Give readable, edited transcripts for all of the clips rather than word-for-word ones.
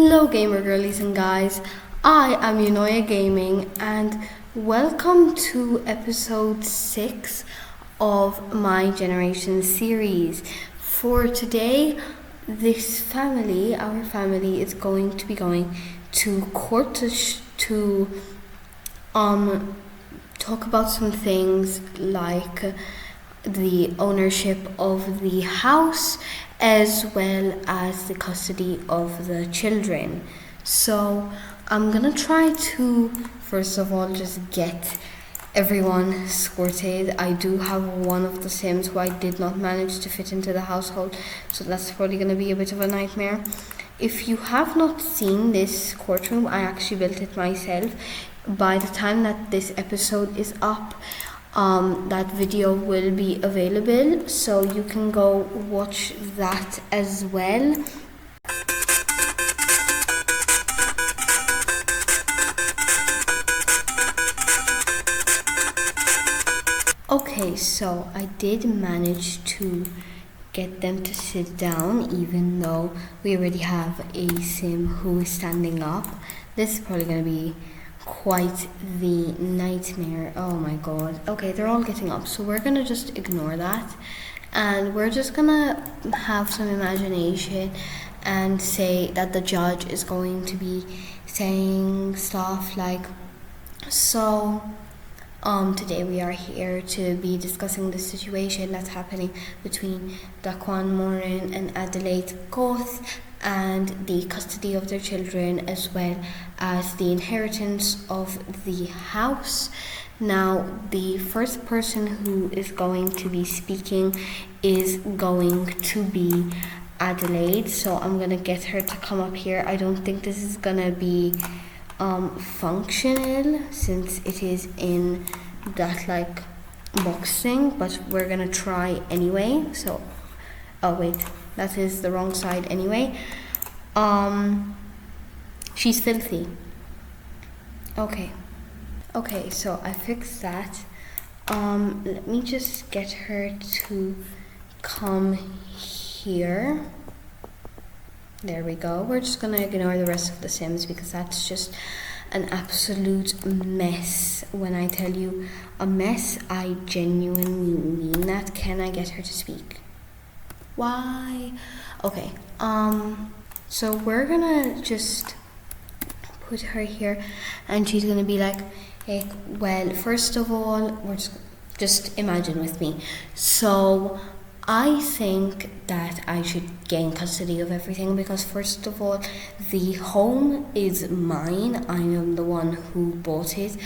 Hello gamer girlies and guys, I am Unoya Gaming and welcome to episode 6 of my Generation series. For today, our family is going to be going to court to talk about some things like the ownership of the house as well as the custody of the children. So I'm gonna try to first of all just get everyone sorted. I do have one of the Sims who I did not manage to fit into the household, so that's probably gonna be a bit of a nightmare. If you have not seen this courtroom, I actually built it myself. By the time that this episode is up, that video will be available, so you can go watch that as well. Okay, so I did manage to get them to sit down, even though we already have a Sim who is standing up. This is probably going to be quite the nightmare. Oh my god. Okay, they're all getting up, so we're gonna just ignore that and we're just gonna have some imagination and say that the judge is going to be saying stuff like, so today we are here to be discussing the situation that's happening between Daquan Morin and Adelaide Goth and the custody of their children as well as the inheritance of the house. Now, the first person who is going to be speaking is going to be Adelaide, so I'm gonna get her to come up here. I don't think this is gonna be functional since it is in that like box thing, but we're gonna try anyway. So oh wait, that is the wrong side anyway. She's filthy. Okay, so I fixed that. Let me just get her to come here. There we go. We're just gonna ignore the rest of the Sims because that's just an absolute mess. When I tell you a mess, I genuinely mean that. Can I get her to speak? Why? Okay, so we're gonna just put her here and she's gonna be like, hey, well, first of all, we're just imagine with me. So I think that I should gain custody of everything because first of all, the home is mine. I am the one who bought it.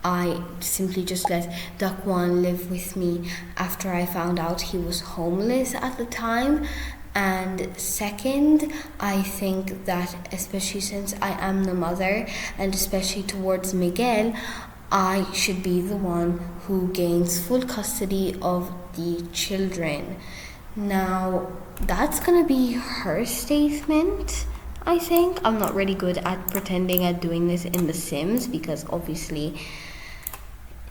I simply just let Daquan live with me after I found out he was homeless at the time. And second, I think that especially since I am the mother and especially towards Miguel, I should be the one who gains full custody of the children. Now, that's gonna be her statement, I think. I'm not really good at pretending at doing this in The Sims because obviously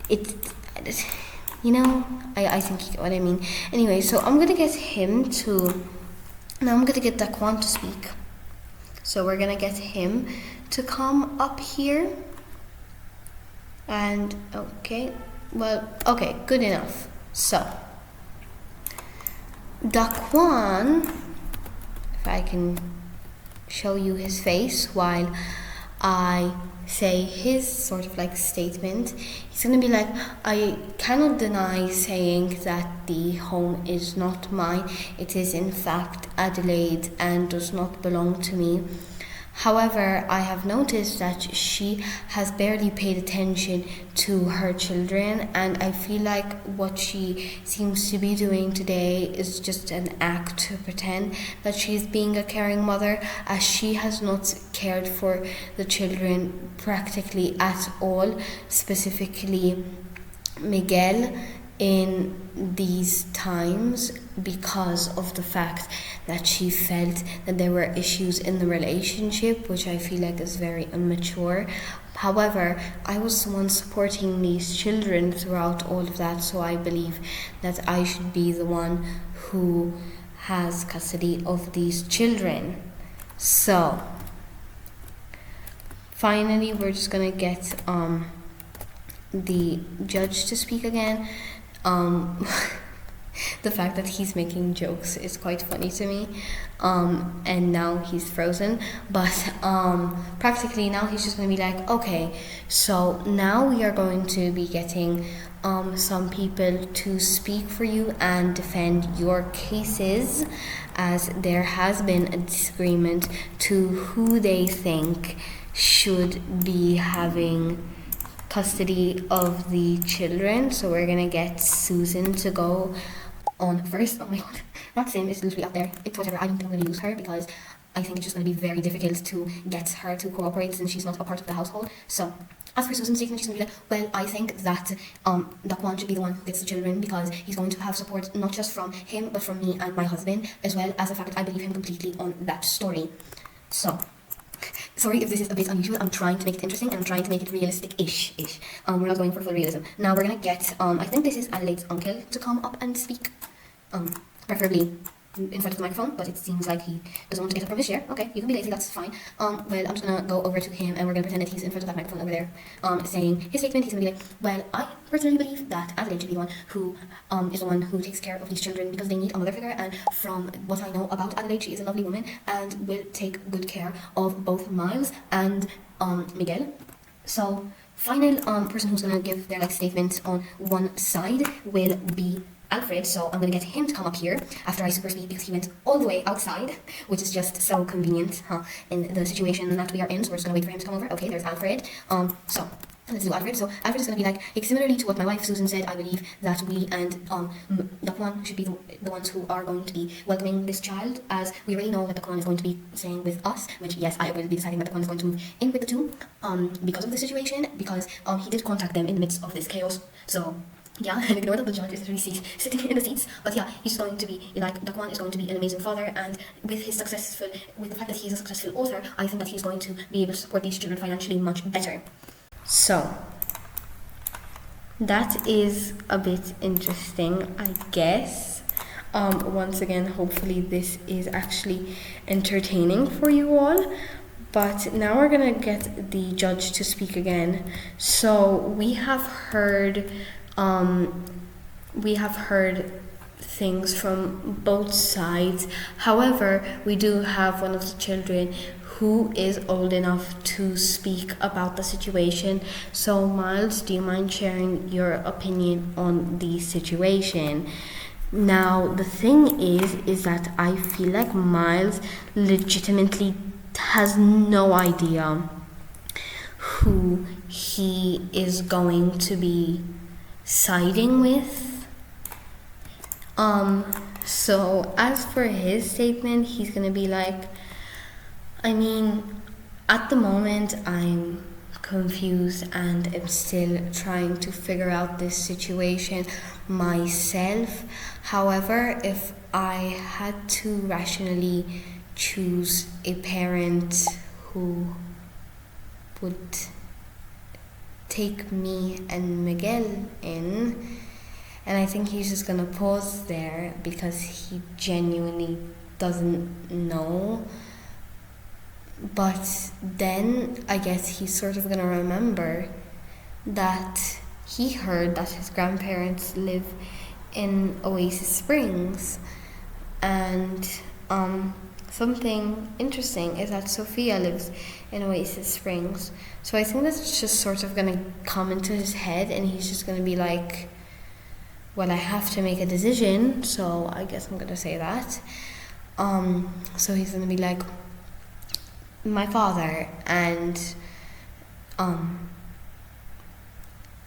I think you get what I mean. Anyway, so I'm gonna get him to, now I'm gonna get Daquan to speak. So we're gonna get him to come up here. And okay, good enough. So Daquan, if I can show you his face while I say his sort of like statement, he's gonna be like, I cannot deny saying that the home is not mine. It is in fact Adelaide and does not belong to me. However, I have noticed that she has barely paid attention to her children, and I feel like what she seems to be doing today is just an act to pretend that she's being a caring mother, as she has not cared for the children practically at all, specifically Miguel, in these times because of the fact that she felt that there were issues in the relationship, which I feel like is very immature. However, I was the one supporting these children throughout all of that, so I believe that I should be the one who has custody of these children. So finally we're just gonna get the judge to speak again. The fact that he's making jokes is quite funny to me, and now he's frozen, but practically now he's just going to be like, okay, so now we are going to be getting some people to speak for you and defend your cases, as there has been a disagreement to who they think should be having custody of the children. So we're gonna get Susan to go on first. Oh my god, not Sim, it's literally up there. It's whatever. I don't think I'm gonna use her because I think it's just gonna be very difficult to get her to cooperate since she's not a part of the household. So as for Susan's statement, she's gonna be like, well, I think that Dakwan should be the one who gets the children because he's going to have support not just from him but from me and my husband, as well as the fact that I believe him completely on that story. So sorry if this is a bit unusual. I'm trying to make it interesting and I'm trying to make it realistic-ish. We're not going for full realism. Now we're gonna get I think this is Adelaide's uncle to come up and speak. Preferably in front of the microphone, but it seems like he doesn't want to get up from his chair. Okay, you can be lazy, that's fine. Well, I'm just gonna go over to him and we're gonna pretend that he's in front of that microphone over there, saying his statement. He's gonna be like, well, I personally believe that Adelaide should be the one who is the one who takes care of these children because they need a mother figure, and from what I know about Adelaide, she is a lovely woman and will take good care of both Miles and Miguel. So final person who's gonna give their statement on one side will be Alfred, so I'm going to get him to come up here after I super speed because he went all the way outside, which is just so convenient in the situation that we are in. So we're just going to wait for him to come over. Okay, there's Alfred. So let's do Alfred. So Alfred is going to be like, similarly to what my wife Susan said, I believe that we and Dakwan should be the ones who are going to be welcoming this child, as we already know that Dakwan is going to be staying with us, which yes, I will be deciding that Dakwan is going to move in with the two because of the situation, because he did contact them in the midst of this chaos. So yeah, and ignore that the judge is literally sitting in the seats. But yeah, he's going to be like, Dakwan is going to be an amazing father, and with the fact that he's a successful author, I think that he's going to be able to support these children financially much better. So that is a bit interesting, I guess. Once again, hopefully this is actually entertaining for you all. But now we're gonna get the judge to speak again. So we have heard things from both sides. However, we do have one of the children who is old enough to speak about the situation. So Miles, do you mind sharing your opinion on the situation? Now the thing is that I feel like Miles legitimately has no idea who he is going to be siding with. So as for his statement, he's gonna be like, I mean, at the moment I'm confused and am still trying to figure out this situation myself. However, if I had to rationally choose a parent who would take me and Miguel in, and I think he's just gonna pause there because he genuinely doesn't know. But then I guess he's sort of gonna remember that he heard that his grandparents live in Oasis Springs, and something interesting is that Sophia lives in Oasis Springs. So I think that's just sort of gonna come into his head, and he's just gonna be like, well, I have to make a decision, so I guess I'm gonna say that. So he's gonna be like, my father, and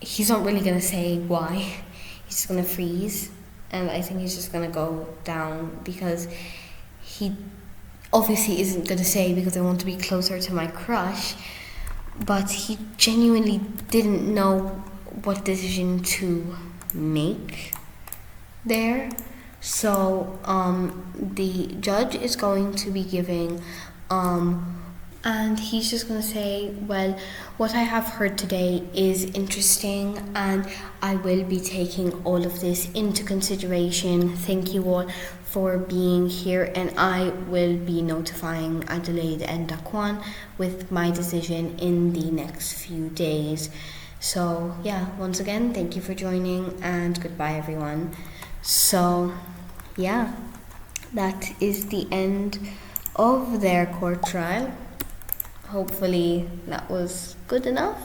he's not really gonna say why. He's just gonna freeze, and I think he's just gonna go down because he obviously isn't gonna say because I want to be closer to my crush, but he genuinely didn't know what decision to make there. So the judge is going to be giving And he's just going to say, well, what I have heard today is interesting and I will be taking all of this into consideration. Thank you all for being here, and I will be notifying Adelaide and Daquan with my decision in the next few days. So yeah, once again, thank you for joining and goodbye everyone. So yeah, that is the end of their court trial. Hopefully that was good enough.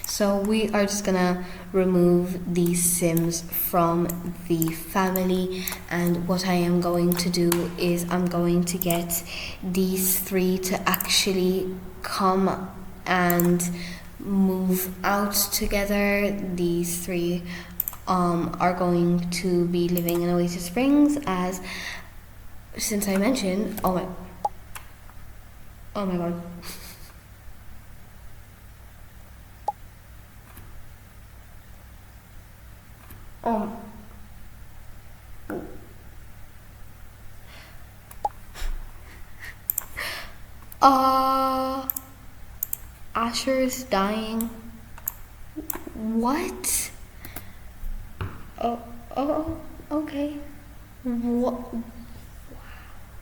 So we are just gonna remove these Sims from the family, and what I am going to do is I'm going to get these three to actually come and move out together. These three are going to be living in Oasis Springs, as since I mentioned, oh my god. Asher is dying. What? Okay. What?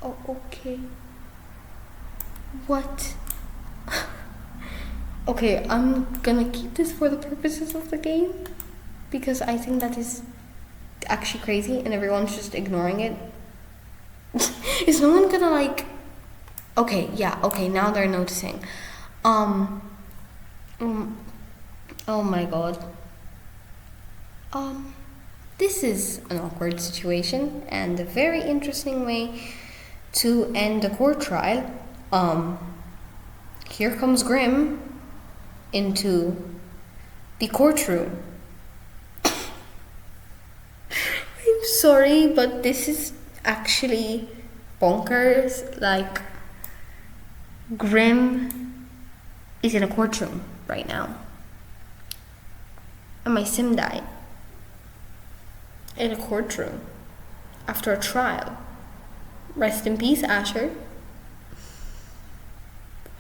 Oh, okay. What? Okay, I'm gonna keep this for the purposes of the game, because I think that is actually crazy and everyone's just ignoring it. Is no one gonna like... Okay, yeah, okay, now they're noticing. Oh my god. This is an awkward situation and a very interesting way to end a court trial. Here comes Grim into the courtroom. I'm sorry, but this is actually bonkers. Like, Grim is in a courtroom right now, and my sim died in a courtroom after a trial. Rest in peace, Asher.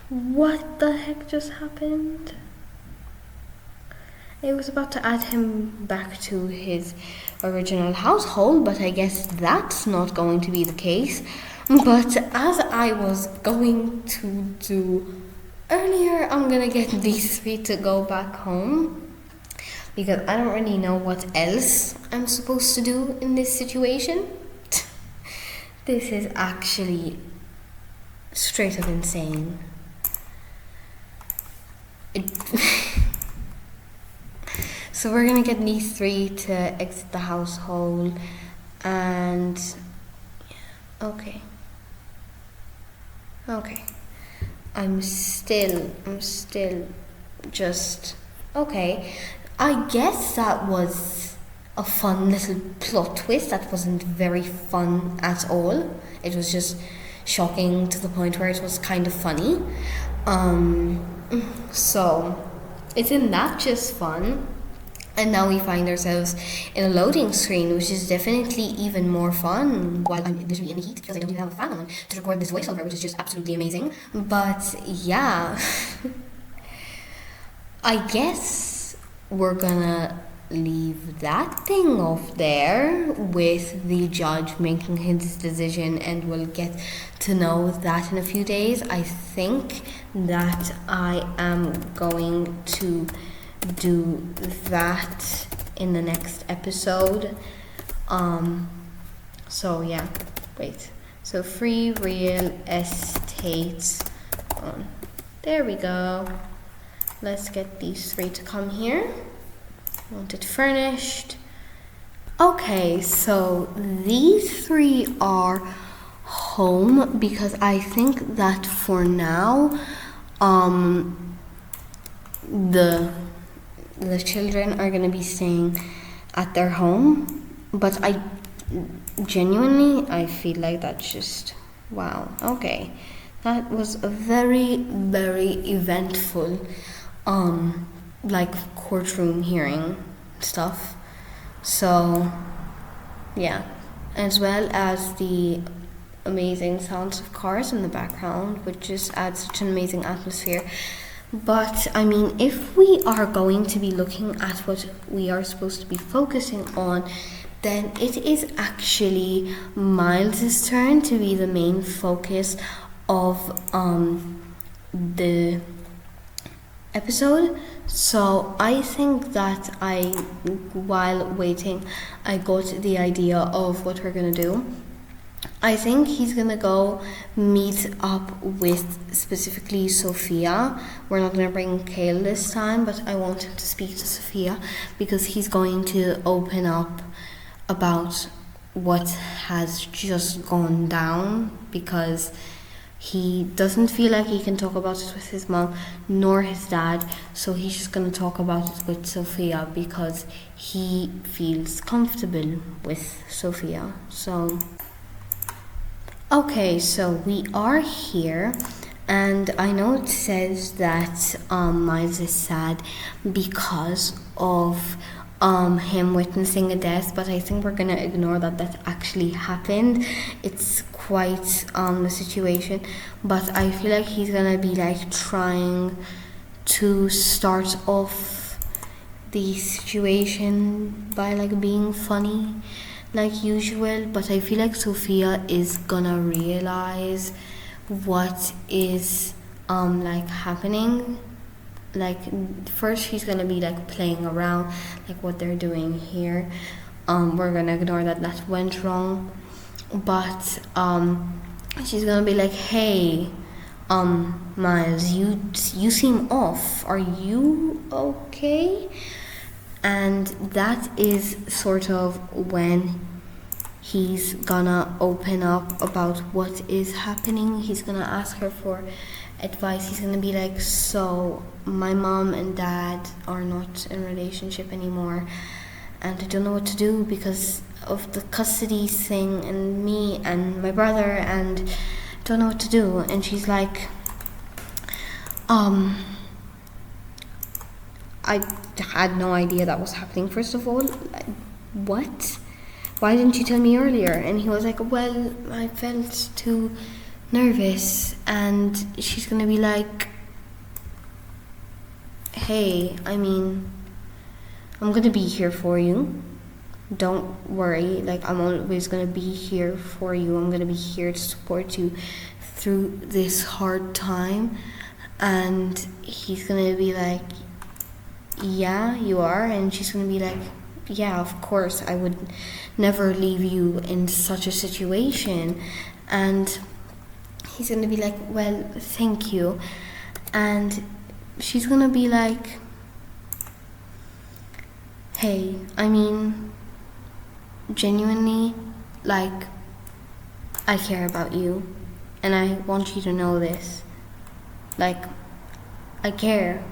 What the heck just happened? It was about to add him back to his original household, but I guess that's not going to be the case. But as I was going to do earlier, I'm gonna get these three to go back home, because I don't really know what else I'm supposed to do in this situation. This is actually straight up insane. So we're gonna get these three to exit the household, and okay. I'm still just okay. I guess that was a fun little plot twist. That wasn't very fun at all. It was just shocking to the point where it was kind of funny. So isn't that just fun? And now we find ourselves in a loading screen, which is definitely even more fun, while I'm literally in the heat because I don't even have a fan on to record this voiceover, which is just absolutely amazing. But yeah, I guess we're gonna leave that thing off there with the judge making his decision, and we'll get to know that in a few days. I think that I am going to do that in the next episode. So yeah, wait. So free real estate on. There we go. Let's get these three to come here. Want it furnished. Okay, so these three are home because I think that for now, the children are gonna be staying at their home, but I feel like that's just wow. Okay, that was a very, very eventful like courtroom hearing stuff. So yeah, as well as the amazing sounds of cars in the background, which just adds such an amazing atmosphere. But I mean, if we are going to be looking at what we are supposed to be focusing on, then it is actually Miles's turn to be the main focus of the episode. So I think that while waiting, I got the idea of what we're gonna do. I think he's gonna go meet up with specifically Sophia. We're not gonna bring Kale this time, but I want him to speak to Sophia because he's going to open up about what has just gone down, because he doesn't feel like he can talk about it with his mom nor his dad, so he's just going to talk about it with Sophia because he feels comfortable with Sophia. So okay, so we are here, and I know it says that Miles is sad because of him witnessing a death, but I think we're gonna ignore that actually happened. It's quite a situation, but I feel like he's gonna be like trying to start off the situation by like being funny like usual, but I feel like Sophia is gonna realize what is like happening. Like first she's gonna be like playing around like what they're doing here. We're gonna ignore that went wrong, but she's gonna be like, hey, Miles, you seem off, are you okay? And that is sort of when he's gonna open up about what is happening. He's gonna ask her for advice. He's gonna be like, so my mom and dad are not in a relationship anymore, and I don't know what to do because of the custody thing and me and my brother, and don't know what to do. And she's like, I had no idea that was happening. First of all, what? Why didn't you tell me earlier? And he was like, well, I felt too nervous. And she's gonna be like, hey, I mean, I'm gonna be here for you. Don't worry, like I'm always gonna be here for you. I'm gonna be here to support you through this hard time. And he's gonna be like, yeah, you are. And she's gonna be like, yeah, of course, I would never leave you in such a situation. And he's gonna be like, well, thank you. And she's gonna be like, hey, I mean, genuinely, like, I care about you, and I want you to know this. Like, I care.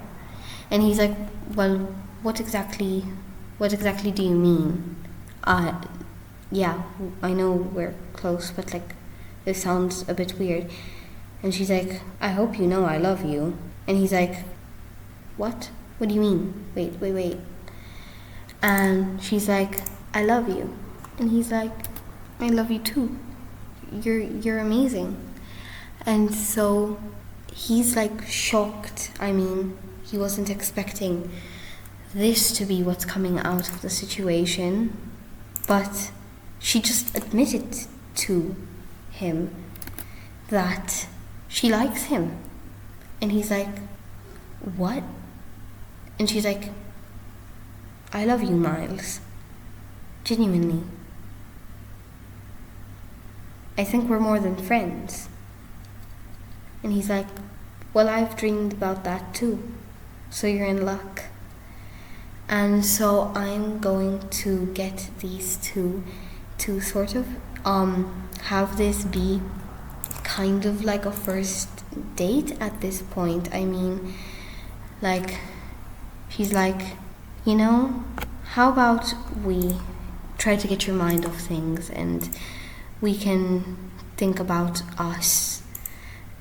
And he's like, well, what exactly do you mean? Yeah, I know we're close, but like, this sounds a bit weird. And she's like, I hope you know I love you. And he's like, what? What do you mean? Wait. And she's like, I love you. And he's like, I love you too. You're amazing. And so he's like shocked. I mean, he wasn't expecting this to be what's coming out of the situation, but she just admitted to him that she likes him. And he's like, what? And she's like, I love you, Miles. Genuinely. I think we're more than friends. And he's like, well, I've dreamed about that too. So you're in luck. And so I'm going to get these two to sort of have this be kind of like a first date at this point. I mean, like, she's like, you know, how about we try to get your mind off things and we can think about us.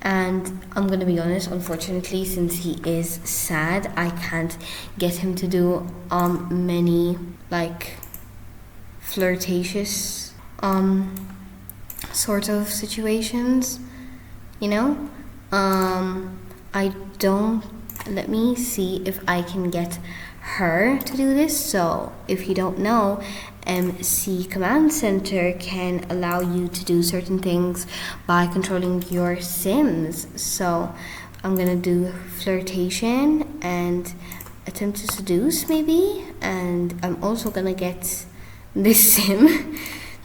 And I'm gonna be honest, unfortunately, since he is sad, I can't get him to do many like flirtatious sort of situations, you know. I don't, let me see if I can get her to do this. So if you don't know, MC Command Center can allow you to do certain things by controlling your Sims. So I'm gonna do flirtation and attempt to seduce maybe, and I'm also gonna get this Sim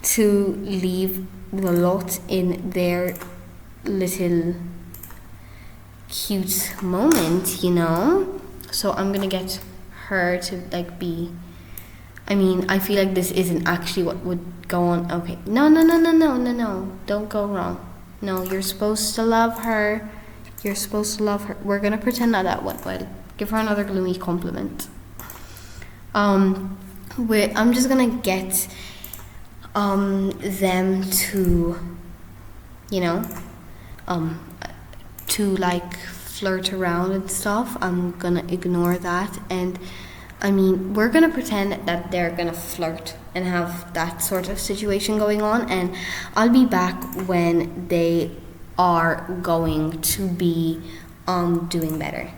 to leave the lot in their little cute moment, you know. So I'm gonna get her to like be, I mean, I feel like this isn't actually what would go on. Okay, no, don't go wrong. No, you're supposed to love her. You're supposed to love her. We're gonna pretend that went well. Give her another gloomy compliment. I'm just gonna get them to, you know, to like flirt around and stuff. I'm gonna ignore that, and I mean, we're gonna pretend that they're gonna flirt and have that sort of situation going on, and I'll be back when they are going to be doing better.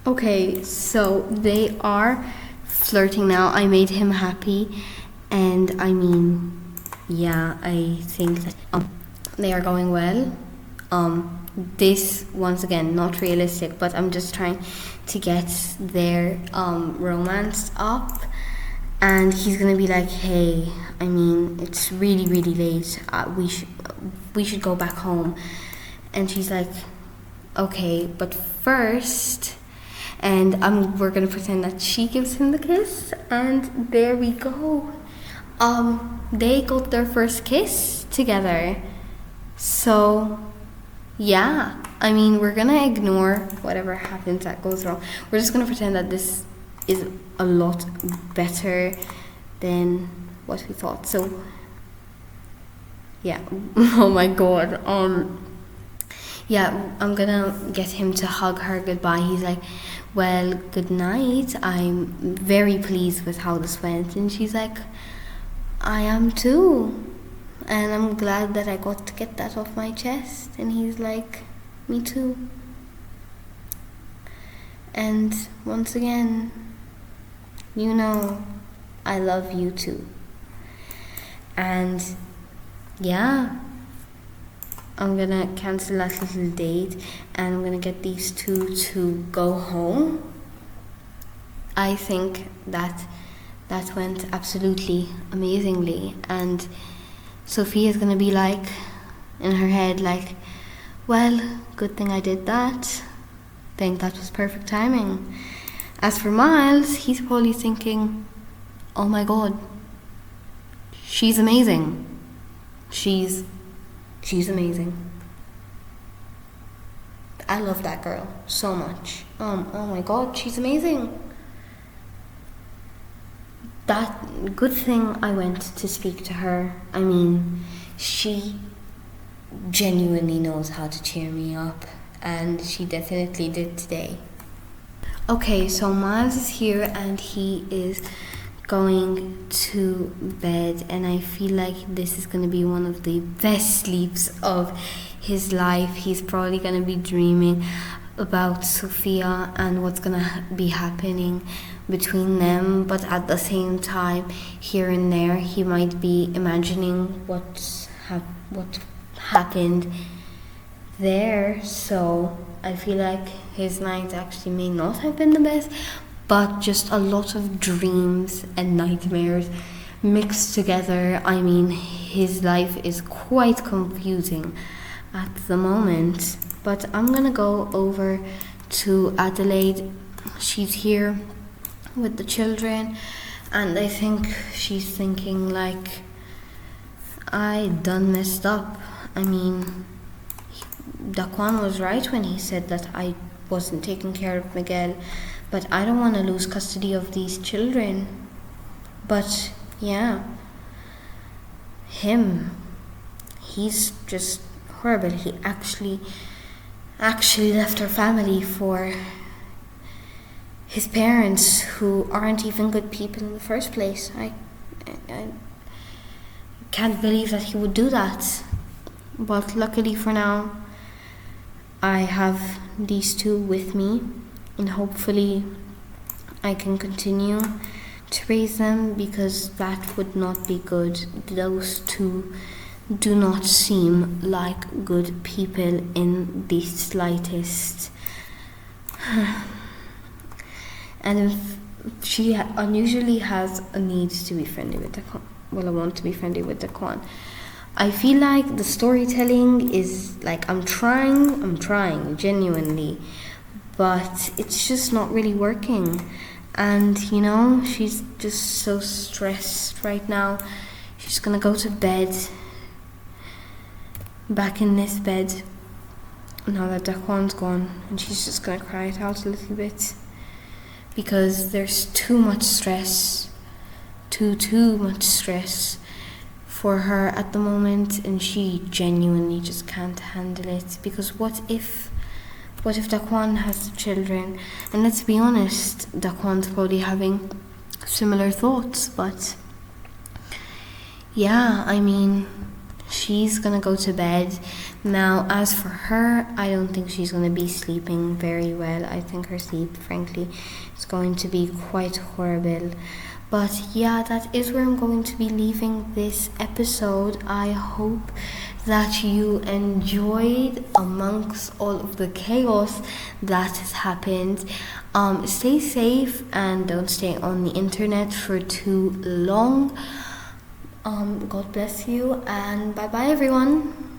Okay, so they are flirting now. I made him happy, and I mean, yeah, I think that they are going well. This, once again, not realistic, but I'm just trying to get their romance up. And he's gonna be like, hey, I mean, it's really late, we should go back home. And she's like, okay, but first, and we're gonna pretend that she gives him the kiss, and there we go. They got their first kiss together. So yeah, I mean, we're gonna ignore whatever happens that goes wrong. We're just gonna pretend that this is a lot better than what we thought. So yeah. Oh my god. Yeah, I'm gonna get him to hug her goodbye. He's like, well, good night. I'm very pleased with how this went. And she's like, I am too. And I'm glad that I got to get that off my chest. And he's like, me too. And once again, you know, I love you too. And yeah, I'm gonna cancel that little date, and I'm gonna get these two to go home. I think that went absolutely amazingly, and Sophia's gonna be like, in her head, like, well, good thing I did that. Think that was perfect timing. As for Miles, he's probably thinking, oh my god, she's amazing. She's amazing. I love that girl so much. Oh my god, she's amazing. That good thing I went to speak to her. I mean, she genuinely knows how to cheer me up, and she definitely did today. Okay, so Miles is here and he is going to bed, and I feel like this is going to be one of the best sleeps of his life. He's probably going to be dreaming about Sophia and what's going to be happening between them, but at the same time, here and there, he might be imagining what happened there. So I feel like his night actually may not have been the best, but just a lot of dreams and nightmares mixed together. I mean, his life is quite confusing at the moment. But I'm gonna go over to Adelaide. She's here with the children, and I think she's thinking like, I done messed up. I mean, Daquan was right when he said that I wasn't taking care of Miguel, but I don't want to lose custody of these children. But yeah, he's just horrible. He actually left our family for his parents, who aren't even good people in the first place. I can't believe that he would do that. But luckily for now, I have these two with me, and hopefully I can continue to raise them, because that would not be good. Those two do not seem like good people in the slightest. And if she unusually has a need to be friendly with Daquan. Well, I want to be friendly with Daquan. I feel like the storytelling is like I'm trying genuinely, but it's just not really working. And you know, she's just so stressed right now. She's gonna go to bed, back in this bed, now that Daquan's gone, and she's just gonna cry it out a little bit, because there's too much stress, too much stress for her at the moment, and she genuinely just can't handle it. Because what if Daquan has children? And let's be honest, Daquan's probably having similar thoughts. But yeah, I mean, she's gonna go to bed now. As for her, I don't think she's gonna be sleeping very well. I think her sleep, frankly, is going to be quite horrible. But yeah, that is where I'm going to be leaving this episode. I hope that you enjoyed amongst all of the chaos that has happened. Stay safe and don't stay on the internet for too long. God bless you, and bye bye everyone.